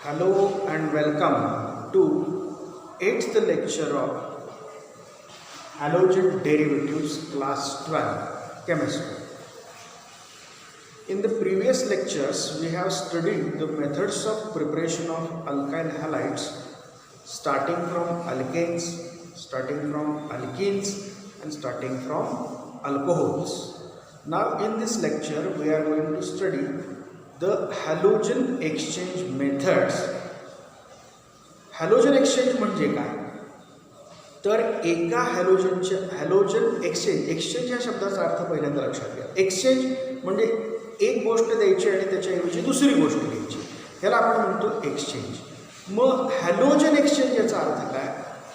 Hello and welcome to 8th lecture of halogen derivatives class 12 chemistry. In the previous lectures we have studied the methods of preparation of alkyl halides starting from alkanes, starting from alkenes and starting from alcohols. Now in this lecture we are going to study the halogen exchange methods. Halogen exchange म्हणजे काय? तर एका halogen exchange या शब्दाचा अर्थ पहिल्यांदा लक्षात घ्या. एक्सचेंज म्हणजे एक गोष्ट द्यायची आणि त्याच्याऐवजी दुसरी गोष्ट घ्यायची, ह्याला आपण म्हणतो एक्सचेंज. मग हॅलोजन एक्सचेंज याचा अर्थ काय?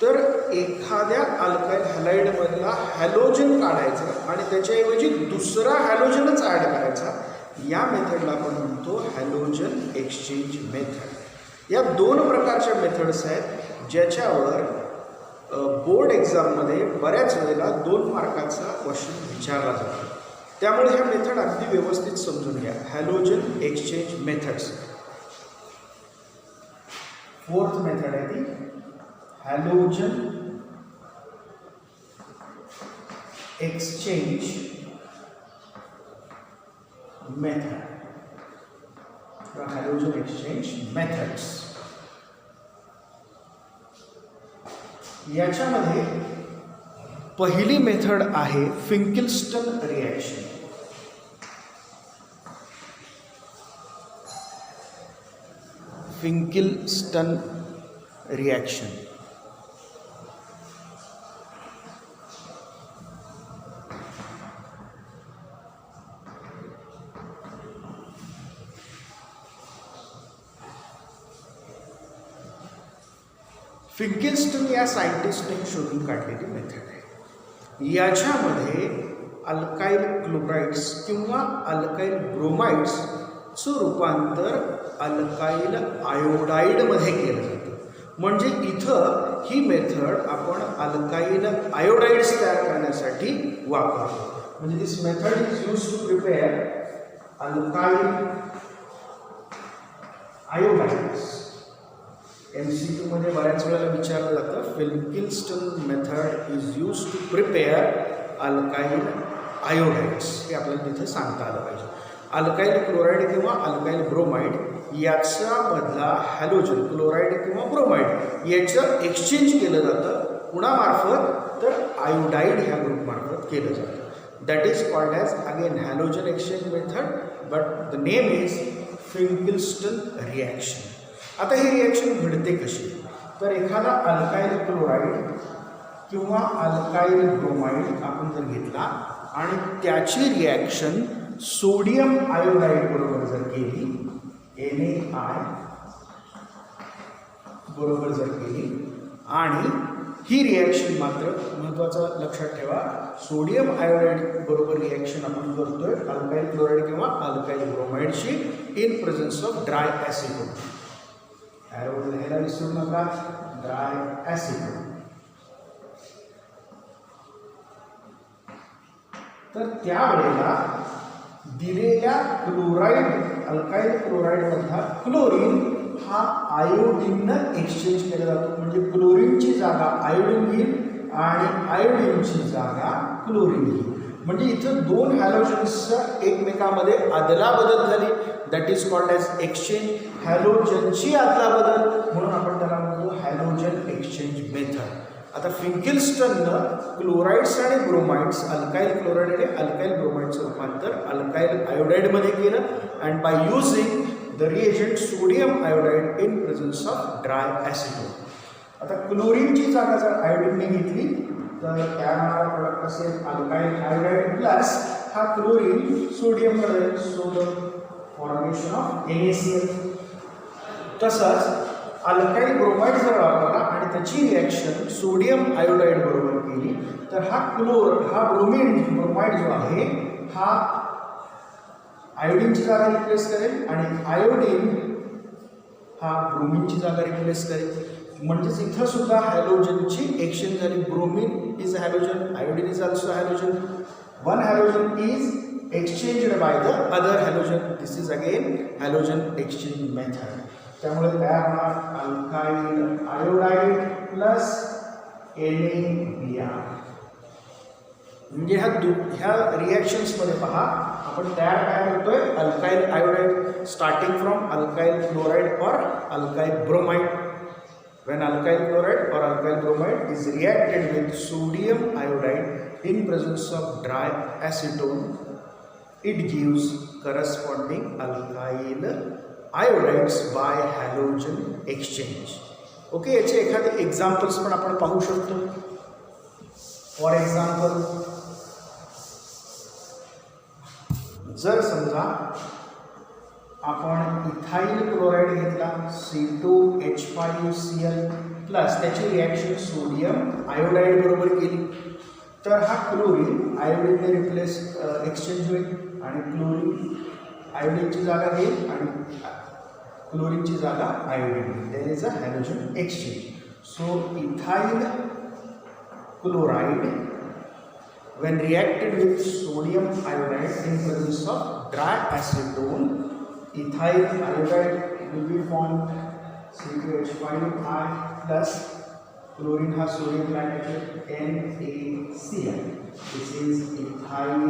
तर एखाद्या अल्काइल हॅलाइडमधला हॅलोजन काढायचा आणि त्याच्याऐवजी दुसरा हॅलोजनच ॲड करायचा, या मेथडला आपण म्हणतो हॅलोजन एक्सचेंज मेथड. या दोन प्रकारच्या मेथड्स आहेत ज्याच्यावर बोर्ड एक्झाममध्ये बऱ्याच वेळेला 2 मार्काचा क्वेश्चन विचारला जातो. त्यामुळे ह्या मेथड अगदी व्यवस्थित समजून घ्या. Halogen exchange methods. Fourth method आहे ती halogen exchange method. Halogen exchange methods. याच्यामध्ये पहिली मेथड आहे फिंकिल्स्टन रिॲक्शन. फिंकिल्स्टन रिॲक्शन. फिंकिल्स्टन या सायंटिस्टने शोधून काढलेली मेथड आहे. याच्यामध्ये अल्काइल क्लोराइड्स किंवा अल्काइल ब्रोमाइड्सचं रूपांतर अल्काइल आयोडाईडमध्ये केलं जातं. म्हणजे इथं ही मेथड आपण अल्काइल आयोडाईड्स तयार करण्यासाठी वापरतो. म्हणजे this method is use to prepare alkyl iodides. MCQ मध्ये बऱ्याच वेळेला विचारलं जातं, Finkelstein method is use to prepare alkyl iodides. हे आपल्याला तिथे सांगता आलं पाहिजे. अल्काइल क्लोराईड किंवा अल्काइल ब्रोमाइड याच्यामधला हॅलोजन क्लोराईड किंवा ब्रोमाइड याचं एक्सचेंज केलं जातं कुणामार्फत? तर आयोडाईड ह्या ग्रुपमार्फत केलं जातं. That is called as again halogen exchange method, but the name is Finkelstein reaction. आता ही रिॲक्शन घडते कशी? तर एखादा अल्काइल क्लोराईड किंवा अल्काइल ब्रोमाइड आपण जर घेतला आणि त्याची रिॲक्शन सोडियम आयोडाईड बरोबर जर केली, NaI बरोबर जर केली, आणि ही रिॲक्शन मात्र महत्त्वाचं लक्षात ठेवा, सोडियम आयोडाईड बरोबर रिॲक्शन आपण करतोय अल्काइल क्लोराईड किंवा अल्काइल ब्रोमाइडची in presence of dry acid. Arrow लिहायला विसरू नका, ड्राय ॲसिड. तर त्यावेळेला दिलेल्या क्लोराईड अल्काइल क्लोराईडमधला क्लोरीन हा आयोडीननं एक्सचेंज केला जातो. म्हणजे क्लोरीनची जागा आयोडीन घेईल आणि आयोडीनची जागा क्लोरीन घेईल. म्हणजे इथं 2 हॅलोजन्सच्या एकमेकामध्ये अदलाबदल झाली. That is called as exchange. हॅलोजनची अदलाबदल, म्हणून आपण त्याला म्हणतो हॅलोजन एक्सचेंज मेथड. आता फिंकिल्स्टननं क्लोराइड्स आणि ब्रोमाइड्स अल्काइल क्लोराईड आणि अल्काइल ब्रोमाइडचं रूपांतर अल्काइल आयोडाईडमध्ये केलं and by using the reagent sodium iodide in presence of dry acid. आता क्लोरीनची जागा जर आयोडीनने घेतली तर त्या प्रोडक्ट असेल अल्काइल आयोडाईड प्लस हा क्लोरीन सोडियमकडे, so the formation of NaCl. तसंच अल्काइल ब्रोमाइड जर वापरला आणि त्याची रिॲक्शन सोडियम आयोडाईड बरोबर केली तर हा ब्रोमाइड जो आहे हा आयोडीनची जागा रिप्लेस करेल आणि आयोडीन हा ब्रोमीनची जागा रिप्लेस करेल. म्हणजेच इथं सुद्धा हॅलोजनची एक्सचेंज झाली. Bromine is halogen, iodine is also halogen. One halogen is exchanged by the other halogen. This is again halogen exchange method. त्यामुळे तयार होणार अल्काइल आयोडाईड प्लस NaBr. म्हणजे ह्या रिॲक्शन्समध्ये पहा आपण तयार काय करतोय alkyl iodide starting from alkyl chloride और alkyl bromide. When alkyl chloride or alkyl bromide is reacted with sodium iodide in presence of dry acetone, it gives corresponding alkyl iodides by halogen exchange. Okay, याचे एखादे examples पण आपण पाहू शकतो. For example, जर समजा आपण इथाइल क्लोराइड घेतला C2H5Cl प्लस त्याची रिॲक्शन सोडियम आयोडाईड बरोबर केली तर हा क्लोरीन आयोडीनने रिप्लेस एक्सचेंज होईल आणि क्लोरीन आयोडीनची जागा घेईल आणि क्लोरीनची जागा iodine. There is a halogen exchange. So ethyl chloride when reacted with sodium iodide in presence of dry acetone, ethyl iodide will be formed C2H5I plus chlorine has sodium nitrate NaCl. This is ethyl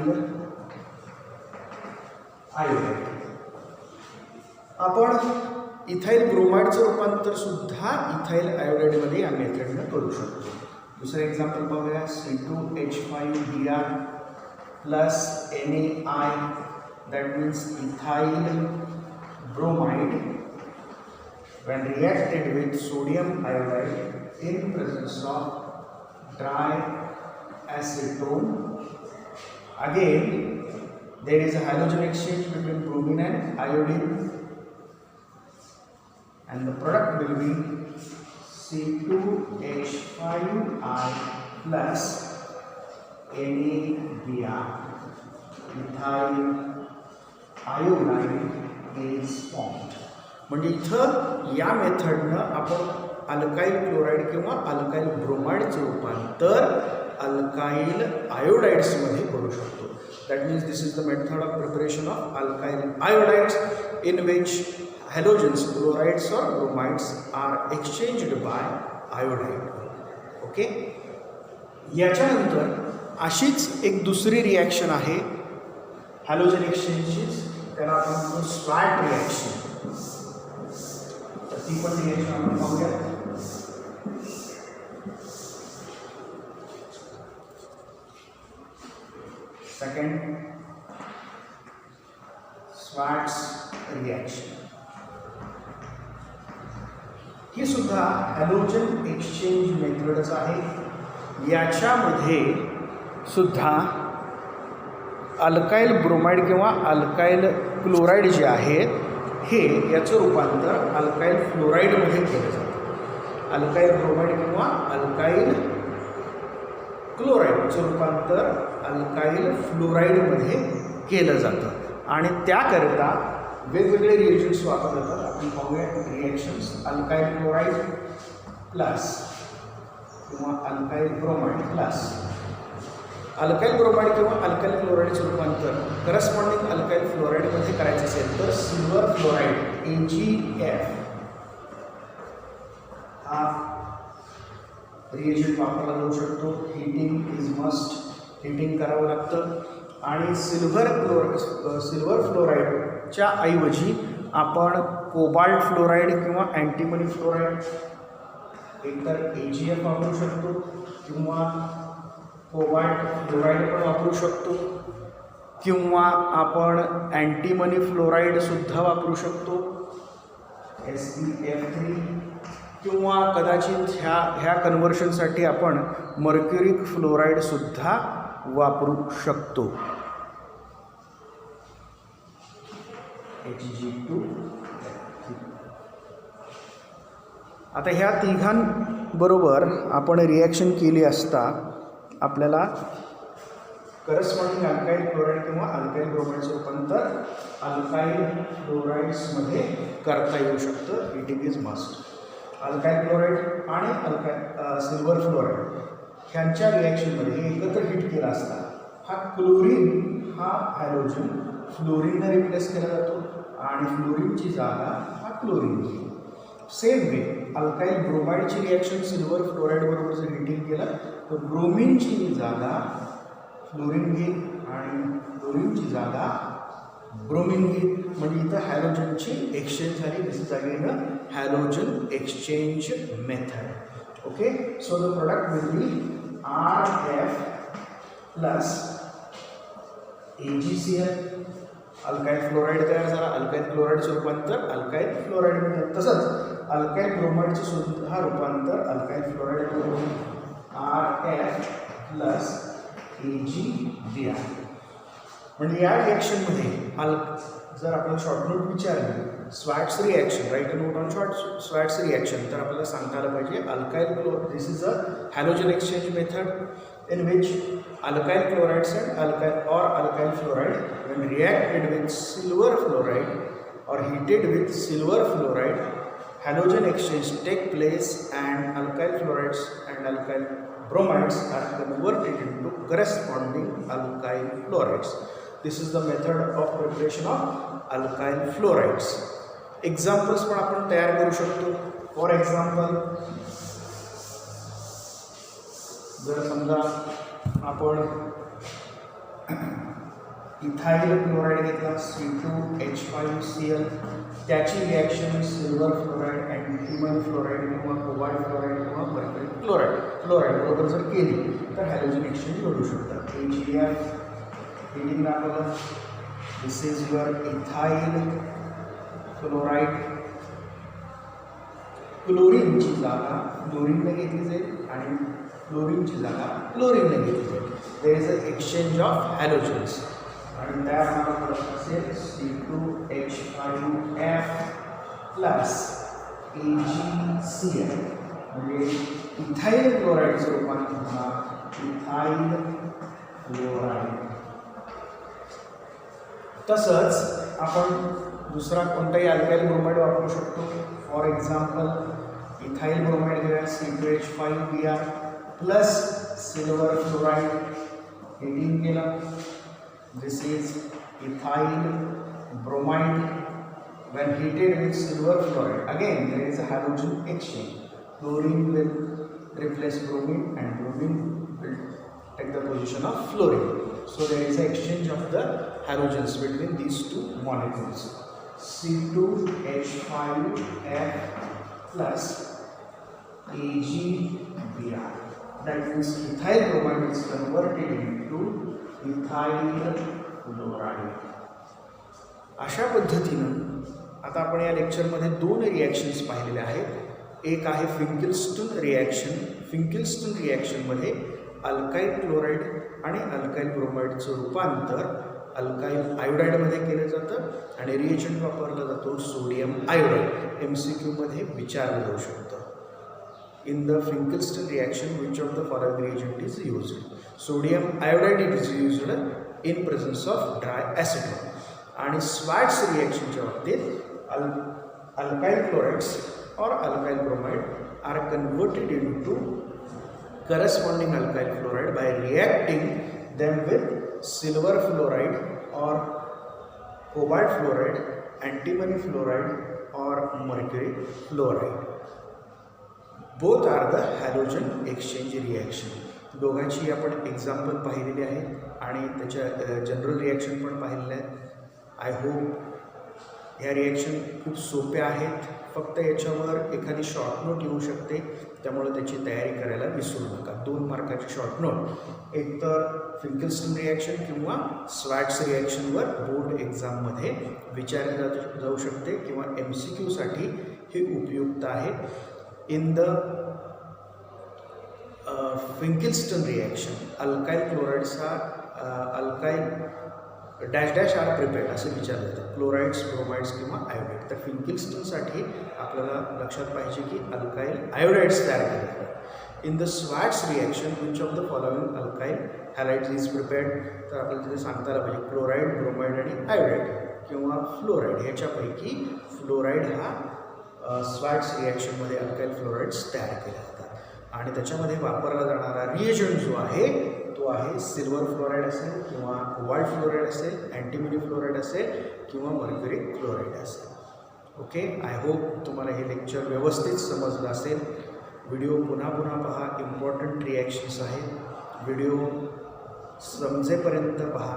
iodide. आपण ethyl ब्रोमाइडचं रूपांतर सुद्धा ethyl आयोडाईडमध्ये या मेथडनं करू शकतो. दूसरा example पाहूया C2H5Br plus NaI, that means ethyl bromide when reacted with sodium iodide in presence of dry acetone. Again there is a halogen exchange between bromine and iodine and the product will be C2H5I plus NaBr. Ethyl iodide is formed. म्हणजे इथं या मेथडनं आपण alkyl chloride किंवा alkyl ब्रोमाइडचं रूपांतर alkyl आयोडाइड्समध्ये करू शकतो. That means this is the method of preparation of alkyl iodides in which halogens, chlorides or bromides are exchanged by iodide. Okay, याच्यानंतर अशीच एक दुसरी रिॲक्शन आहे हॅलोजन एक्सचेंजची, त्याला आपण म्हणतो स्वॅट रिॲक्शन. तर ती पण रिॲक्शन आपण पाहूया. Second, स्वॅट्स reaction. ही सुद्धा हॅलोजन एक्सचेंज मेथडच आहे. याच्यामध्ये सुद्धा अल्काइल ब्रोमाइड किंवा अल्काइल क्लोराइड जे आहेत हे याचं रूपांतर अल्काइल फ्लोराईडमध्ये केलं जातं. अल्काइल ब्रोमाइड किंवा अल्काइल क्लोराईडचं रूपांतर अल्काइल फ्लोराईडमध्ये केलं जातं आणि त्याकरिता वेगवेगळे रिएजंट्स वापरले जातात. आपण पाहूया रिएक्शन्स. अल्काइल क्लोराइड प्लस किंवा alkyl bromide plus. Alkyl bromide किंवा अल्काइल क्लोराइडचं रूपांतर करस्पॉन्डिंग अल्काइल फ्लोराईडमध्ये करायचं असेल तर सिल्वर फ्लोराईड AgF हा रिएजंट वापरला जाऊ शकतो. हिटिंग इज मस्ट, हिटिंग करावं लागतं. आणि सिल्वर फ्लोराईडच्या ऐवजी आपण कोबाल्ट फ्लोराईड किंवा अँटीमनी फ्लोराईड एकतर AgF वापरू शकतो किंवा कोबाल्ट फ्लोराईड पण वापरू शकतो किंवा आपण अँटीमनी फ्लोराईडसुद्धा वापरू शकतो SbF3 किंवा कदाचित ह्या कन्व्हर्शनसाठी आपण मर्क्युरिक फ्लोराईडसुद्धा वापरू शकतो Hg2. आता ह्या तिघांबरोबर आपण रिॲक्शन केली असता आपल्याला करस्पॉन्डिंग अल्काइल क्लोराईड किंवा अल्काइल ब्रोमाइडचं रूपांतर अल्काइल फ्लोराईड्समध्ये करता येऊ शकतं. Heating is must. Alkyl chloride आणि सिल्वर फ्लोराईड ह्यांच्या रिॲक्शनमध्ये हे एकत्र हिट केला असता हा क्लोरीन हा हॅलोजन फ्लोरीनने रिप्लेस केला जातो आणि फ्लोरीनची जागा हा क्लोरीन घेईल. सेम वे अल्काईल ब्रोमाइडची रिॲक्शन सिल्वर फ्लोराईड बरोबर जर हिटिंग केलं तर ब्रोमिनची जागा फ्लोरीन घेईल आणि फ्लोरीनची जागा ब्रोमिन घेईल. म्हणजे इथं हॅलोजनची एक्सचेंज झाली. This is again a halogen exchange method. Okay, so the product will be RF plus AgCl. Alkyl fluoride तयार झाला. अल्काईल क्लोराईडचं रूपांतर अल्काईल फ्लोराईडमध्ये. तसंच अल्काईल ब्रोमाइडचं सुद्धा रूपांतर अल्काईल फ्लोराईड बरोबर RF प्लस AgBr. म्हणजे या रिॲक्शनमध्ये जर आपल्याला शॉर्ट नोट विचारली Swarts reaction, write a note on Swarts reaction, तर आपल्याला सांगता आलं पाहिजे alkyl this is a halogen exchange method in which alkyl chlorides and alkyl fluoride when reacted with silver fluoride or heated with silver fluoride, halogen exchange take place and alkyl fluorides and alkyl bromides are converted into corresponding alkyl fluorides. This is the method of preparation of alkyl fluorides. Examples पण आपण तयार करू शकतो. For example, जर समजा आपण ethyl chloride घेतला C2H5Cl, त्याची reaction silver fluoride, antimony fluoride किंवा कोबाल्ट फ्लोराईड किंवा मर्क्युरी फ्लोराईड बरोबर जर केली तर हॅलोजन एक्सचेंज घडू शकतात. HBr हिटिंग दाखवलं. दिस इज युअर इथाइल क्लोराईड. क्लोरीनची जागा फ्लोरीनने घेतली जाईल आणि फ्लोरीनची जागा क्लोरीनने घेतली जाईल. There is a exchange of halogens आणि तयार होणारा प्रोडक्ट असेल C2H5F प्लस AgCl. म्हणजे इथाइल क्लोराईडचं रूपांतर होणार इथाइल क्लोराईड. तसंच आपण दुसरा कोणताही अल्काईल ब्रोमाइड वापरू शकतो. फॉर एक्झाम्पल इथाइल ब्रोमाइड घेऊया C2H5Br plus silver fluoride heating केलं. This is ethyl bromide. when heated with silver fluoride, again there is a halogen exchange. Chlorine will replace bromine and bromine will take the position of fluorine. So there is an exchange of the halogens between these two molecules. C2H5F plus AgBr. That means ethyl bromide is converted into ethyl chloride. अशा पद्धतीनं आता आपण या लेक्चरमध्ये दोन reactions पाहिलेले आहेत. एक आहे फिंकिल्स्टन रिॲक्शन. फिंकिल्स्टन रिॲक्शनमध्ये अल्काईल क्लोराईड आणि अल्काईल ब्रोमाइडचं रूपांतर अल्काईल आयोडाईडमध्ये केलं जातं आणि रिएजंट वापरला जातो सोडियम आयोडाईड. MCQमध्ये विचारलं जाऊ शकतं. In the Finkelstein reaction, which of the following reagent is used? Sodium iodide is used in presence of dry acetone. आणि स्वॅट्स रिॲक्शनच्या बाबतीत alkyl chlorides or alkyl bromide are converted into corresponding alkyl fluoride by reacting them with silver fluoride or cobalt fluoride, antimony fluoride or mercury fluoride. Both are the halogen exchange reaction. दोघांची आपण example पाहिलेली आहेत आणि त्याच्या general reaction पण पाहिलेल्या आहेत. I hope ह्या रिॲक्शन खूप सोप्या आहेत. फक्त याच्यावर एखादी शॉर्ट नोट येऊ शकते, त्यामुळे त्याची तयारी करायला विसरू नका. 2 मार्काची शॉर्ट नोट एक तर फिंकिल्स्टन रिॲक्शन किंवा स्वॅट्स रिॲक्शनवर बोर्ड एक्झाममध्ये विचारली जाऊ शकते किंवा MCQसाठी हे उपयुक्त आहे. In the Finkelstein reaction alkyl क्लोराईड्सचा alkyl dash dash are prepared असं विचारलं जातं. क्लोराईड्स, ब्रोमाइड्स किंवा आयोडाईड. तर फिंकिल्स्टनसाठी आपल्याला लक्षात पाहिजे की अल्काईल आयोडाईड्स तयार केले जातात. In the Swarts reaction which of the following alkyl halides is prepared. तर आपल्याला तिथे सांगता आलं पाहिजे क्लोराईड, ब्रोमाइड आणि आयोडाईड किंवा फ्लोराईड ह्याच्यापैकी फ्लोराईड हा स्वॅट्स रिॲक्शनमध्ये अल्काईल फ्लोराईड्स तयार केले जातात आणि त्याच्यामध्ये वापरला जाणारा रिएजंट जो आहे तो आहे सिल्वर फ्लोराईड असेल किंवा कोबाल्ट फ्लोराईड असेल, अँटिमनी फ्लोराईड असेल किंवा मर्क्युरी फ्लोराईड असेल. ओके, आय होप तुम्हाला हे लेक्चर व्यवस्थित समजलं असेल. व्हिडिओ पुन्हा पुन्हा पहा, इम्पॉर्टंट रिॲक्शन्स आहेत. व्हिडिओ समजेपर्यंत पहा.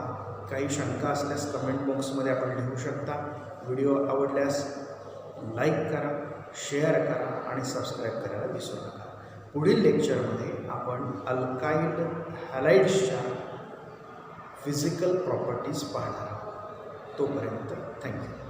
काही शंका असल्यास कमेंट बॉक्समध्ये आपण लिहू शकता. व्हिडिओ आवडल्यास लाईक करा, शेअर करा आणि सबस्क्राईब करायला विसरू नका. पुढील लेक्चरमध्ये आपण अल्काइल हॅलाइड्सच्या फिजिकल प्रॉपर्टीज पाहणार आहोत. तोपर्यंत थँक्यू.